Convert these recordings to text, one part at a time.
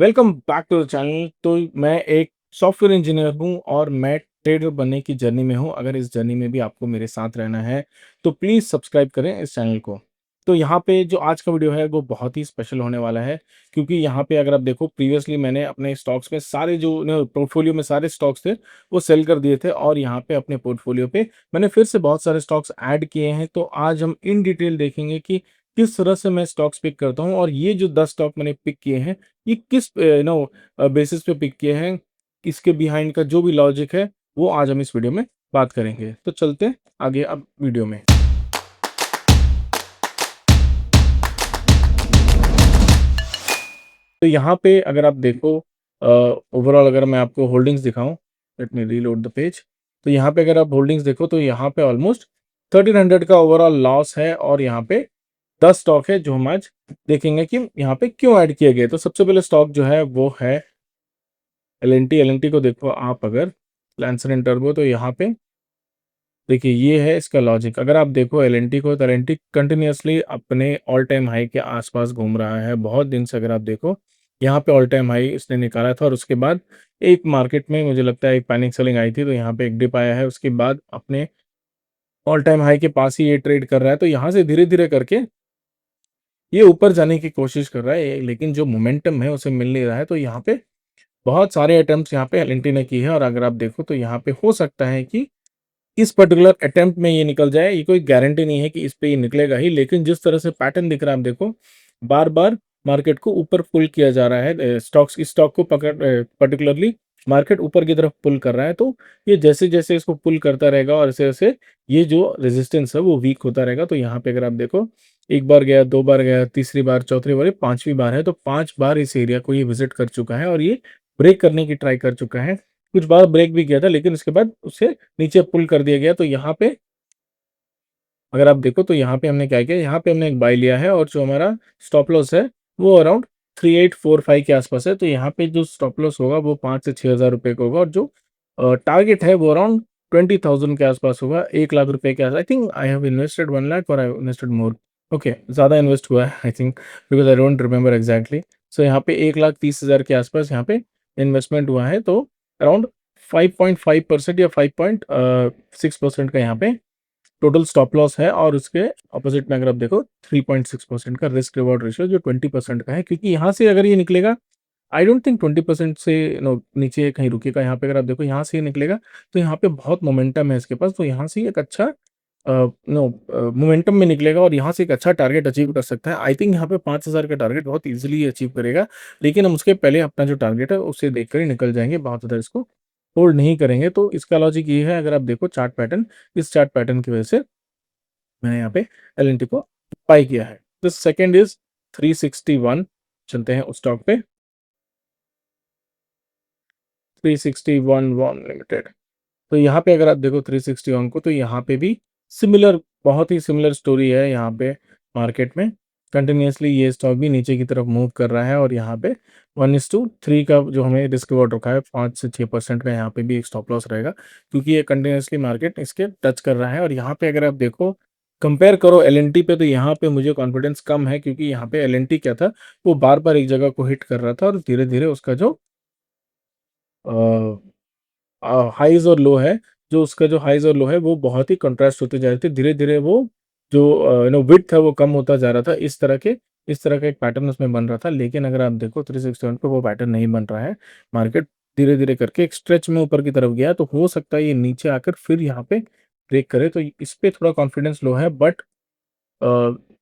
Welcome back to the channel. तो मैं एक सॉफ्टवेयर इंजीनियर हूँ और मैं ट्रेडर बनने की जर्नी में हूँ। अगर इस जर्नी में भी आपको मेरे साथ रहना है तो प्लीज़ सब्सक्राइब करें इस चैनल को। तो यहाँ पे जो आज का वीडियो है वो बहुत ही स्पेशल होने वाला है, क्योंकि यहाँ पे अगर आप देखो प्रीवियसली मैंने अपने स्टॉक्स में सारे जो पोर्टफोलियो में सारे स्टॉक्स थे वो सेल कर दिए थे, और यहाँ पे अपने पोर्टफोलियो पे मैंने फिर से बहुत सारे स्टॉक्स ऐड किए हैं। तो आज हम इन डिटेल देखेंगे कि किस तरह से मैं स्टॉक्स पिक करता हूँ, और ये जो 10 स्टॉक मैंने पिक किए हैं ये किस बेसिस पे पिक किए हैं, इसके बिहाइंड का जो भी लॉजिक है वो आज हम इस वीडियो में बात करेंगे। तो चलते हैं आगे अब वीडियो में। तो यहाँ पे अगर आप देखो ओवरऑल अगर मैं आपको होल्डिंग्स दिखाऊं, let me reload the page. तो यहाँ पे अगर आप होल्डिंग्स देखो तो यहाँ पे ऑलमोस्ट 1300 का ओवरऑल लॉस है, और यहाँ पे 10 स्टॉक है जो हम आज देखेंगे कि यहाँ पे क्यों ऐड किए गए। तो सबसे पहले स्टॉक जो है वो है एल एन टी को देखो आप अगर लैंसर एंड टर्बो। तो यहाँ पे देखिए ये है इसका लॉजिक। अगर आप देखो एल एन टी को, तो एल एन टी कंटिन्यूसली अपने ऑल टाइम हाई के आसपास घूम रहा है बहुत दिन से। अगर आप देखो यहाँ पे ऑल टाइम हाई इसने निकाला था, और उसके बाद एक मार्केट में मुझे लगता है एक पैनिक सेलिंग आई थी, तो यहाँ पे एक डिप आया है। उसके बाद अपने ऑल टाइम हाई के पास ही ये ट्रेड कर रहा है। तो यहाँ से धीरे धीरे करके ये ऊपर जाने की कोशिश कर रहा है, लेकिन जो मोमेंटम है उसे मिल नहीं रहा है। तो यहाँ पे बहुत सारे अटेम्प्ट्स यहाँ पे एल एन टी ने की है, और अगर आप देखो तो यहाँ पे हो सकता है कि इस पर्टिकुलर अटेम्प्ट में ये निकल जाए। ये कोई गारंटी नहीं है कि इस पे ये निकलेगा ही, लेकिन जिस तरह से पैटर्न दिख रहा है आप देखो, बार बार मार्केट को ऊपर पुल किया जा रहा है। स्टॉक्स इस स्टॉक को पकड़ पर्टिकुलरली मार्केट ऊपर की तरफ पुल कर रहा है। तो ये जैसे जैसे इसको पुल करता रहेगा और ऐसे ऐसे ये जो रेजिस्टेंस है वो वीक होता रहेगा। तो यहाँ पे अगर आप देखो एक बार गया, दो बार गया, तीसरी बार, चौथी बार, ये पांचवी बार है। तो 5 बार इस एरिया को ये विजिट कर चुका है, और ये ब्रेक करने की ट्राई कर चुका है। कुछ बार ब्रेक भी किया था, लेकिन उसके बाद उसे नीचे पुल कर दिया गया। तो यहाँ पे अगर आप देखो तो यहाँ पे हमने क्या किया, यहाँ पे हमने एक बाय लिया है, और जो हमारा स्टॉप लॉस है वो अराउंड 3845 के आसपास है। तो यहाँ पे जो स्टॉप लॉस होगा वो 5 से 6 हज़ार रुपये का होगा, और जो टारगेट है वो अराउंड 20,000 के आसपास होगा, 1 लाख रुपए के आसपास। I think I have invested 1 lakh, और आई इन्वेस्टेड मोर। ओके, ज़्यादा इन्वेस्ट हुआ है I think, because I don't remember exactly. So यहाँ पे 1,30,000 के आसपास यहाँ पे इन्वेस्टमेंट हुआ है। तो अराउंड 5.5% या 5.6% का यहाँ पे टोटल स्टॉप लॉस है, और उसके ऑपोजिट में अगर आप देखो 3.6% का रिस्क रिवॉर्ड रेशियो जो 20% का है, क्योंकि यहाँ से अगर ये निकलेगा, आई डोंट थिंक 20% से नीचे कहीं रुकेगा। यहाँ पे अगर आप देखो यहाँ से ये निकलेगा, तो यहाँ पे बहुत मोमेंटम है इसके पास। तो यहाँ से एक अच्छा मोमेंटम में निकलेगा, और यहाँ से एक अच्छा टारगेट अचीव कर सकता है। आई थिंक यहाँ पे 5,000 का टारगेट बहुत इजीली अचीव करेगा, लेकिन हम उसके पहले अपना जो टारगेट है उसे देखकर ही निकल जाएंगे, बहुत ज़्यादा इसको होल्ड नहीं करेंगे। तो इसका लॉजिक ये है, अगर आप देखो चार्ट पैटर्न, इस चार्ट पैटर्न की वजह से मैंने यहाँ पे एल को बाई किया है। The second is 361। चलते हैं उस स्टॉक पे, 361 वन लिमिटेड। तो यहाँ पे अगर आप देखो 361 को, तो यहाँ पे भी सिमिलर, बहुत ही सिमिलर स्टोरी है। यहाँ पे मार्केट में कंटिन्यूसली ये स्टॉक भी नीचे की तरफ मूव कर रहा है, और यहाँ पे 1:3 का जो हमें रिस्क रिवॉर्ड रखा है 5 से 6% का, यहाँ पे भी एक स्टॉप लॉस रहेगा, क्योंकि ये कंटिन्यूसली मार्केट इसके टच कर रहा है। और यहाँ पे अगर आप देखो कंपेयर करो एल एन टी पे, तो यहाँ पे मुझे कॉन्फिडेंस कम है, क्योंकि यहाँ पे एल एन टी क्या था, वो बार बार एक जगह को हिट कर रहा था, और धीरे धीरे उसका जो हाइज और लो है, जो उसका जो हाइज और लो है वो बहुत ही कंट्रास्ट होते जा रहे थे। धीरे धीरे वो जो विड्थ है वो कम होता जा रहा था। इस तरह का एक पैटर्न उसमें बन रहा था, लेकिन अगर आप देखो 361 पे वो पैटर्न नहीं बन रहा है। मार्केट धीरे धीरे करके एक स्ट्रेच में ऊपर की तरफ गया, तो हो सकता है ये नीचे आकर फिर यहाँ पे ब्रेक करे। तो इस पे थोड़ा कॉन्फिडेंस लो है, बट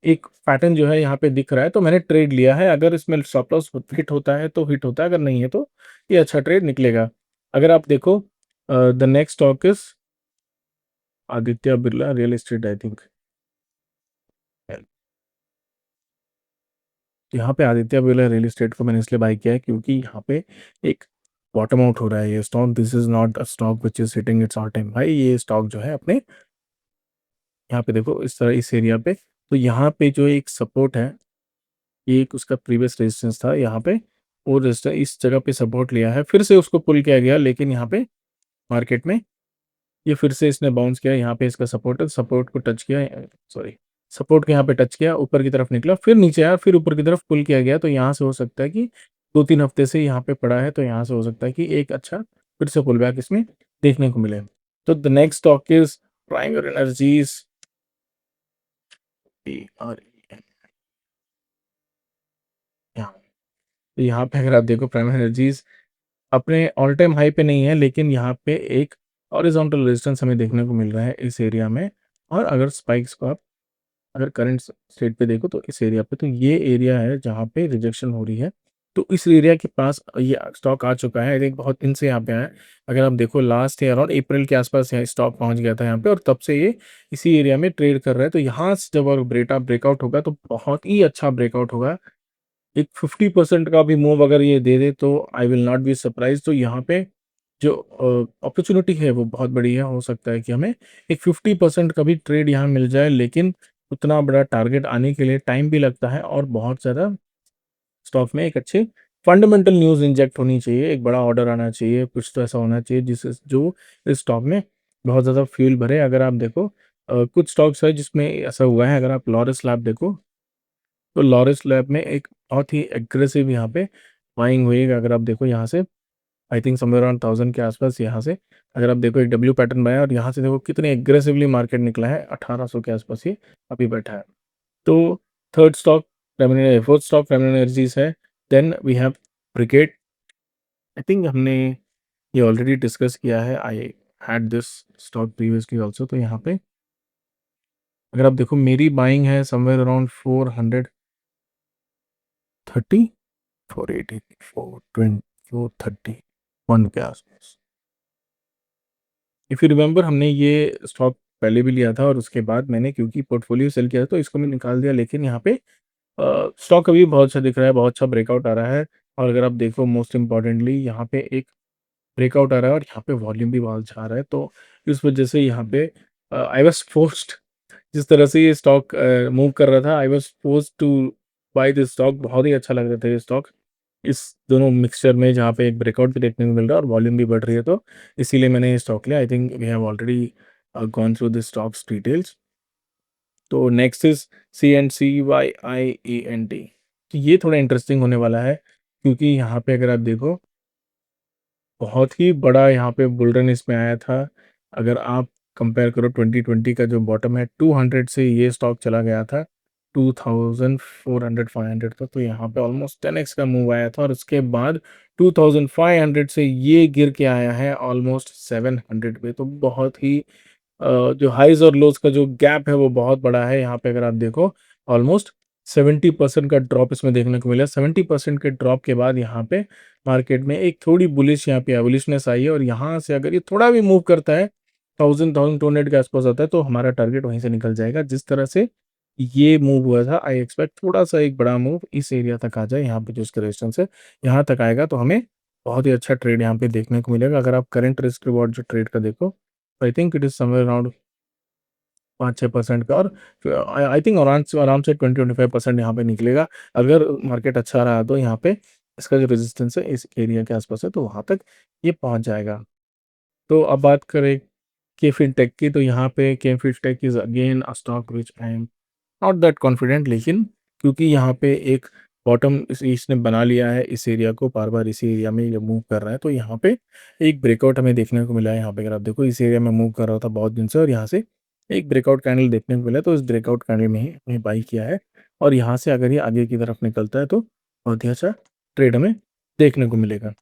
एक पैटर्न जो है यहाँ पे दिख रहा है, तो मैंने ट्रेड लिया है। अगर इसमें स्टॉप लॉस हिट होता है तो हिट होता है, अगर नहीं है तो ये अच्छा ट्रेड निकलेगा। अगर आप देखो the next stock is Aditya Birla real estate, I think. यहाँ पे आदित्य बिरला रियल एस्टेट को मैंने इसलिए बाय किया है, क्योंकि यहाँ पे एक बॉटम आउट हो रहा है ये stock. This is not a stock which is hitting its all time high. ये स्टॉक जो है अपने यहाँ पे देखो इस तरह इस एरिया पे, तो यहाँ पे जो एक सपोर्ट है, ये एक उसका प्रीवियस रेजिस्टेंस था यहाँ पे, और रेजिस्टेंस इस जगह पे सपोर्ट लिया है, फिर से उसको पुल किया गया, लेकिन यहाँ पे मार्केट में ये फिर से इसने बाउंस किया। यहाँ पे इसका सपोर्ट है, सपोर्ट को टच किया, सॉरी, सपोर्ट को यहाँ पे टच किया, ऊपर की तरफ निकला, फिर नीचे आया, फिर ऊपर की तरफ पुल किया गया। तो यहाँ से हो सकता है कि 2-3 हफ्ते से यहाँ पे पड़ा है, तो यहाँ से हो सकता है कि एक अच्छा फिर से पुलबैक इसमें देखने को मिले। तो the next stock is primary energies, PREM, यहाँ। तो यहाँ पे अगर आप देखो प्राइमरी एनर्जीज़ अपने ऑल टाइम हाई पे नहीं है, लेकिन यहाँ पे एक हॉरिजॉन्टल रेजिस्टेंस हमें देखने को मिल रहा है इस एरिया में। और अगर स्पाइक्स को आप अगर करंट स्टेट पे देखो तो इस एरिया पे, तो ये एरिया है जहाँ पे रिजेक्शन हो रही है। तो इस एरिया के पास ये स्टॉक आ चुका है, आई थिंक बहुत दिन से यहाँ पे आया है। अगर आप देखो लास्ट ईयर अराउंड अप्रैल के आसपास यहाँ स्टॉक पहुँच गया था यहाँ पे, और तब से ये इसी एरिया में ट्रेड कर रहा है। तो यहाँ से जब और ब्रेकआउट होगा तो बहुत ही अच्छा ब्रेकआउट होगा। एक 50% का भी मूव अगर ये दे दे तो I will not be surprise. तो यहाँ पे जो अपॉर्च्युनिटी है वो बहुत बड़ी है। हो सकता है कि हमें एक 50% का भी ट्रेड यहाँ मिल जाए, लेकिन उतना बड़ा टारगेट आने के लिए टाइम भी लगता है, और बहुत ज़्यादा स्टॉक में एक अच्छे फंडामेंटल न्यूज़ इंजेक्ट होनी चाहिए, एक बड़ा ऑर्डर आना चाहिए, कुछ तो ऐसा होना चाहिए जिससे जो इस स्टॉक में बहुत ज़्यादा फ्यूल भरे। अगर आप देखो कुछ स्टॉक्स है जिसमें ऐसा हुआ है। अगर आप लॉरस लैब देखो, तो लॉरस लैब में एक बहुत ही एग्रेसिव यहाँ पे बाइंग हुई है। अगर आप देखो यहाँ से आई थिंक समवेयर अराउंड 1000 के आसपास यहाँ से अगर आप देखो एक डब्ल्यू पैटर्न बनाया, और यहाँ से देखो कितने एग्रेसिवली मार्केट निकला है, 1800 के आसपास ये अभी बैठा है। तो third stock fourth stock feminine energies है। Then we have Brigade. I think हमने ये ऑलरेडी डिस्कस किया है। I had this stock previously also. तो यहाँ पे अगर आप देखो मेरी बाइंग है समवेयर अराउंड 430, 480, 420, 431 के आसपास। इफ़ यू रिमेंबर हमने ये स्टॉक पहले भी लिया था, और उसके बाद मैंने क्योंकि पोर्टफोलियो सेल किया था तो इसको मैं निकाल दिया। लेकिन यहाँ पे स्टॉक अभी बहुत अच्छा दिख रहा है, बहुत अच्छा ब्रेकआउट आ रहा है। और अगर आप देखो मोस्ट इम्पोर्टेंटली यहाँ पे एक ब्रेकआउट आ रहा है, और यहाँ पे वॉल्यूम भी बहुत अच्छा आ रहा है। तो इस वजह से यहाँ पे आई वाज़ फोर्स्ड, जिस तरह से ये स्टॉक मूव कर रहा था, I was forced to buy this stock. बहुत ही अच्छा लग रहा था ये स्टॉक इस दोनों मिक्सचर में, जहाँ पे एक ब्रेकआउट भी देखने को मिल रहा है और वॉल्यूम भी बढ़ रही है। तो इसीलिए मैंने ये स्टॉक लिया। I think we have already gone through the stocks details. तो नेक्स्ट इज CNCYIENT। तो ये थोड़ा इंटरेस्टिंग होने वाला है, क्योंकि यहाँ पे अगर आप देखो बहुत ही बड़ा यहाँ पे बुल रन इसमें आया था। अगर आप कंपेयर करो 2020 का जो बॉटम है 200 से ये स्टॉक चला गया था 2400 500 तक। तो यहाँ पे ऑलमोस्ट 10x का मूव आया था, और उसके बाद 2500 से ये गिर के आया है ऑलमोस्ट 700 पे। तो बहुत ही जो हाइज़ और लोज़ का जो गैप है वो बहुत बड़ा है। यहाँ पे अगर आप देखो ऑलमोस्ट 70% का ड्रॉप इसमें देखने को मिला। 70% के ड्रॉप के बाद यहाँ पे मार्केट में एक थोड़ी बुलिश यहाँ पे बुलिशनेस आई है, और यहाँ से अगर ये थोड़ा भी मूव करता है 1000 1200 के आसपास आता है, तो हमारा टारगेट वहीं से निकल जाएगा। जिस तरह से ये मूव हुआ था, आई एक्सपेक्ट थोड़ा सा एक बड़ा मूव इस एरिया तक आ जाए। यहाँ पे जो इसका रेजिस्टेंस है यहाँ तक आएगा, तो हमें बहुत ही अच्छा ट्रेड यहाँ पे देखने को मिलेगा। अगर आप करंट रिस्क रिवॉर्ड जो ट्रेड का देखो, I think it is somewhere around 5-6% का, और आई थिंक आराम से 20-25% यहाँ पे निकलेगा। अगर मार्केट अच्छा रहा तो यहाँ पे इसका जो रेजिस्टेंस है इस एरिया के आसपास है, तो वहाँ तक ये पहुँच जाएगा। तो अब बात करें के फिनटेक की, तो यहाँ पे K fintech is again a stock which I am not that confident. लेकिन क्योंकि यहाँ पे एक बॉटम इसने बना लिया है इस एरिया को, बार बार इसी एरिया में ये मूव कर रहा है, तो यहाँ पे एक ब्रेकआउट हमें देखने को मिला है। यहाँ पे अगर आप देखो इस एरिया में मूव कर रहा था बहुत दिन से, और यहाँ से एक ब्रेकआउट कैंडल देखने को मिला, तो इस ब्रेकआउट कैंडल में ही हमने बाई किया है। और यहाँ से अगर ये आगे की तरफ निकलता है तो बहुत ही अच्छा ट्रेड हमें देखने को मिलेगा।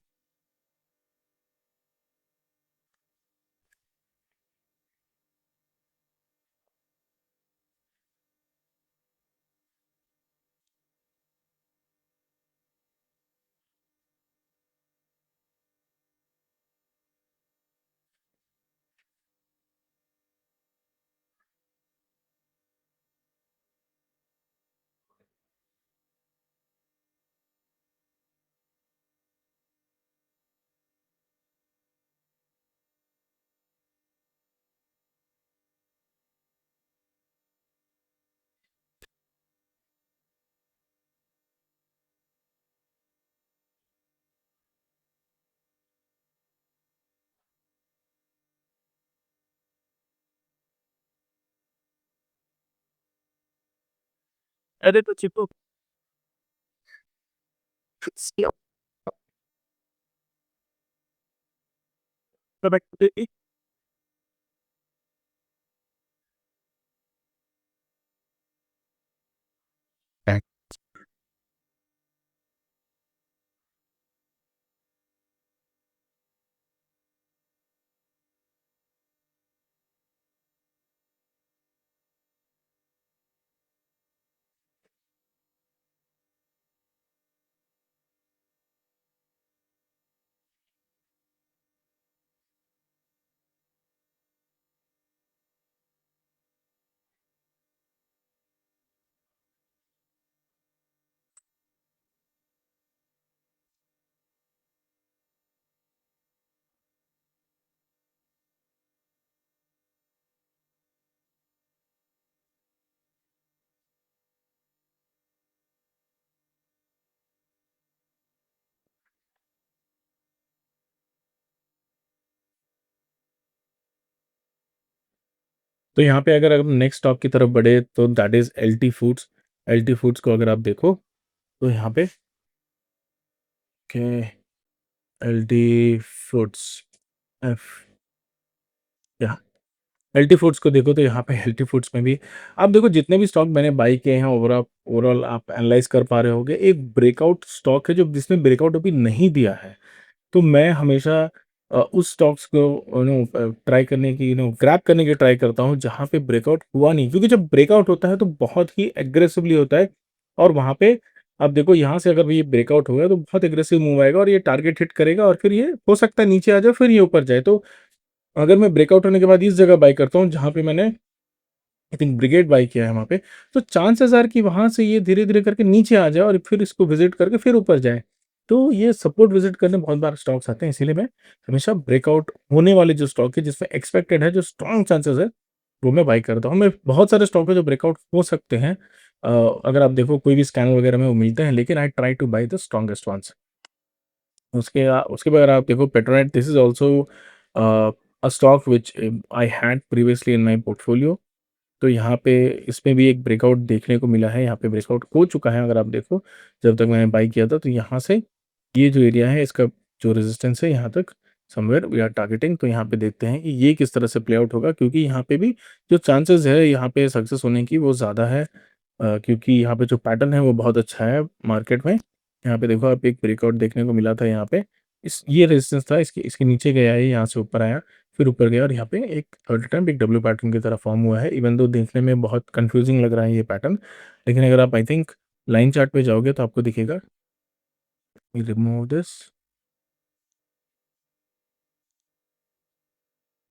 अरे तो चिपको तो यहाँ पे अगर हम नेक्स्ट स्टॉक की तरफ बढ़े तो that is LT foods. LT foods को अगर आप देखो तो यहाँ पे ओके, एलटी फूड्स एफ या एलटी फूड्स को देखो तो यहाँ पे एलटी फूड्स में भी आप देखो जितने भी स्टॉक मैंने बाई किए हैं ओवरऑल ओवरऑल आप एनालाइज कर पा रहे होगे, एक ब्रेकआउट स्टॉक है जो जिसने ब्रेकआउट अभी नहीं दिया है। तो मैं हमेशा उस स्टॉक्स को ट्राई करने की ग्रैब करने की ट्राई करता हूँ जहाँ पे ब्रेकआउट हुआ नहीं, क्योंकि जब ब्रेकआउट होता है तो बहुत ही एग्रेसिवली होता है और वहाँ पे आप देखो यहाँ से अगर ये ब्रेकआउट हो गया तो बहुत एग्रेसिव मूव आएगा और ये टारगेट हिट करेगा और फिर ये हो सकता है नीचे आ जाए फिर ये ऊपर जाए। तो अगर मैं ब्रेकआउट होने के बाद इस जगह बाय करता हूँ जहाँ पे मैंने आई थिंक ब्रिगेड बाय किया है वहाँ पे, तो चांसेस आर कि वहाँ से ये धीरे-धीरे करके नीचे आ जाए और फिर इसको विज़िट करके फिर ऊपर जाए। तो ये सपोर्ट विज़िट करने बहुत बार स्टॉक्स आते हैं, इसीलिए मैं हमेशा ब्रेकआउट होने वाले जो स्टॉक है जिसमें एक्सपेक्टेड है, जो स्ट्रॉन्ग चांसेस है, वो मैं बाय करता हूँ। मैं बहुत सारे स्टॉक है जो ब्रेकआउट हो सकते हैं। अगर आप देखो कोई भी स्कैनर वगैरह में वो मिलते हैं, लेकिन I try to buy the strongest ones. उसके बाद आप देखो Petronet, this is also a stock which I had previously in my portfolio. तो यहाँ पे इसमें भी एक ब्रेकआउट देखने को मिला है, यहाँ पे ब्रेकआउट हो चुका है अगर आप देखो, जब तक मैंने बाय किया था, तो यहाँ से ये जो एरिया है इसका जो रेजिस्टेंस है यहाँ तक समवेयर वी आर टारगेटिंग। तो यहाँ पे देखते हैं कि ये किस तरह से प्ले आउट होगा, क्योंकि यहाँ पे भी जो चांसेस है यहाँ पे सक्सेस होने की वो ज़्यादा है, क्योंकि यहाँ पे जो पैटर्न है वो बहुत अच्छा है मार्केट में। यहाँ पे देखो आप एक ब्रेकआउट देखने को मिला था यहाँ पे, इस ये रेजिस्टेंस था, इसके इसके नीचे गया है, यहाँ से ऊपर आया, फिर ऊपर गया और यहाँ पे एक थर्ड टाइम एक डब्ल्यू पैटर्न की तरह फॉर्म हुआ है। इवन दो देखने में बहुत कंफ्यूजिंग लग रहा है ये पैटर्न, लेकिन अगर आप आई थिंक लाइन चार्ट पे जाओगे तो आपको दिखेगा। रिमूव दिस,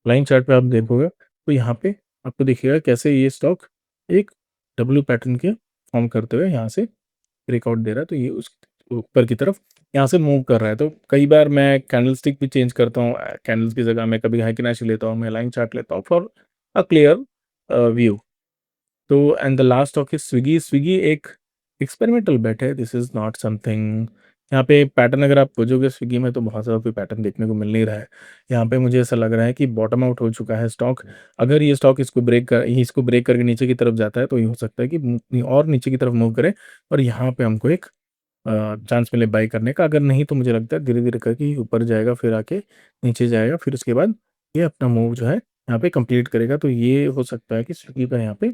लाइन चार्ट पे आप देखोगे तो यहाँ पे आपको दिखेगा कैसे ये स्टॉक एक डब्ल्यू पैटर्न के फॉर्म करते हुए यहाँ से ब्रेकआउट दे रहा है, तो ये उस ऊपर की तरफ यहाँ से मूव कर रहा है। तो कई बार मैं कैंडलस्टिक भी चेंज करता हूँ, कैंडल्स की जगह मैं कभी हाइकिनाशी लेता हूँ, मैं लाइन चार्ट लेता हूँ फॉर अ क्लियर व्यू। तो and the last stock is Swiggy. Swiggy एक एक्सपेरिमेंटल बेट है, दिस इज़ नॉट समथिंग, यहाँ पे पैटर्न अगर आप खोजोगे स्विगी में तो बहुत ज़्यादा कोई पैटर्न देखने को मिल नहीं रहा है। यहाँ पे मुझे ऐसा लग रहा है कि बॉटम आउट हो चुका है स्टॉक। अगर ये स्टॉक इसको ब्रेक करके नीचे की तरफ जाता है तो ये हो सकता है कि और नीचे की तरफ मूव करे और यहाँ पे हमको एक चांस मिले बाई करने का। अगर नहीं तो मुझे लगता है धीरे-धीरे करके ये ऊपर जाएगा, फिर आके नीचे जाएगा, फिर उसके बाद ये अपना मूव जो है यहाँ पे कंप्लीट करेगा। तो ये हो सकता है कि स्विगी का यहाँ पे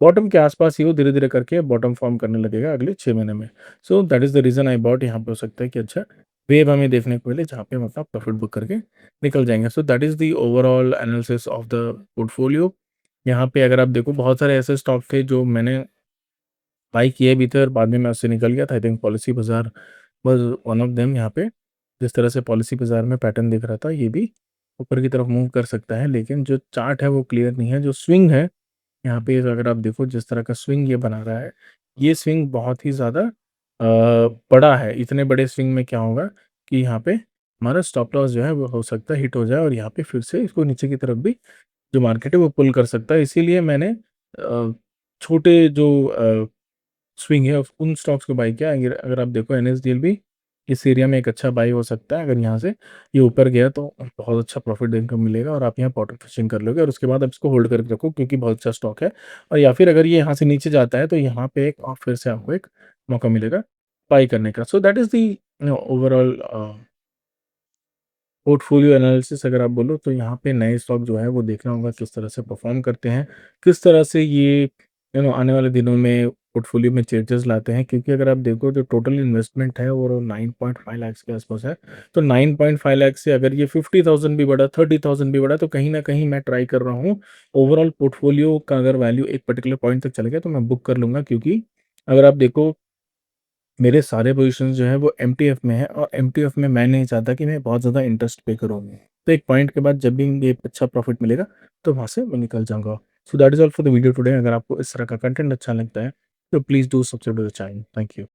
बॉटम के आस-पास ही वो धीरे-धीरे करके बॉटम फॉर्म करने लगेगा अगले 6 महीने में। So that is the reason I bought. यहाँ पे हो सकता है कि अच्छा वेव हमें देखने को मिले जहाँ पे हम अपना प्रॉफिट बुक करके निकल जाएँगे। So that is the overall analysis of the portfolio. यहाँ पे अगर आप देखो बहुत सारे ऐसे स्टॉक थे जो मैंने बाय किए भी थे और बाद में मैं उससे निकल गया था। आई थिंक पॉलिसी बाज़ार वाज़ वन ऑफ देम। यहाँ पे जिस तरह से पॉलिसी बाज़ार में पैटर्न दिख रहा था, ये भी ऊपर की तरफ मूव कर सकता है, लेकिन जो चार्ट है वो क्लियर नहीं है। जो स्विंग है यहाँ पे अगर आप देखो जिस तरह का स्विंग ये बना रहा है, ये स्विंग बहुत ही ज़्यादा बड़ा है। इतने बड़े स्विंग में क्या होगा कि यहाँ पे हमारा स्टॉप लॉस जो है वो हो सकता है हिट हो जाए और यहाँ पे फिर से इसको नीचे की तरफ भी जो मार्केट है वो पुल कर सकता है। इसीलिए मैंने छोटे जो स्विंग है उन स्टॉक्स को बाय किया। अगर अगर आप देखो एनएसडीएल भी इस एरिया में एक अच्छा बाय हो सकता है। अगर यहाँ से ये ऊपर गया तो बहुत अच्छा प्रॉफिट इनकम मिलेगा और आप यहाँ बॉटम फिशिंग कर लोगे और उसके बाद आप इसको होल्ड करके रखो, क्योंकि बहुत अच्छा स्टॉक है। और या फिर अगर ये यहाँ से नीचे जाता है तो यहाँ पे एक और फिर से आपको एक मौका मिलेगा बाय करने का। So that is the overall portfolio analysis अगर आप बोलो तो यहाँ पे नए स्टॉक जो है वो देखना होगा किस तरह से परफॉर्म करते हैं, किस तरह से ये आने वाले दिनों में पोर्टफोलियो में चेंजेस लाते हैं, क्योंकि अगर आप देखो जो टोटल इन्वेस्टमेंट है वो 9.5 लाख के आसपास है। तो 9.5 लाख से अगर ये 50,000 भी बढ़ा, 30,000 भी बढ़ा, तो कहीं ना कहीं मैं ट्राई कर रहा हूँ ओवरऑल पोर्टफोलियो का अगर वैल्यू एक पर्टिकुलर पॉइंट तक चले गया तो मैं बुक कर लूंगा, क्योंकि अगर आप देखो मेरे सारे पोज़ीशंस जो हैं वो एमटीएफ में है और एमटीएफ में मैं नहीं चाहता कि मैं बहुत ज़्यादा इंटरेस्ट पे करूँ। तो एक पॉइंट के बाद जब भी ये अच्छा प्रॉफ़िट मिलेगा, तो वहाँ से मैं निकल जाऊँगा। So that is all for the video today. अगर आपको इस तरह का कंटेंट अच्छा लगता है, तो please do subscribe to the channel. Thank you.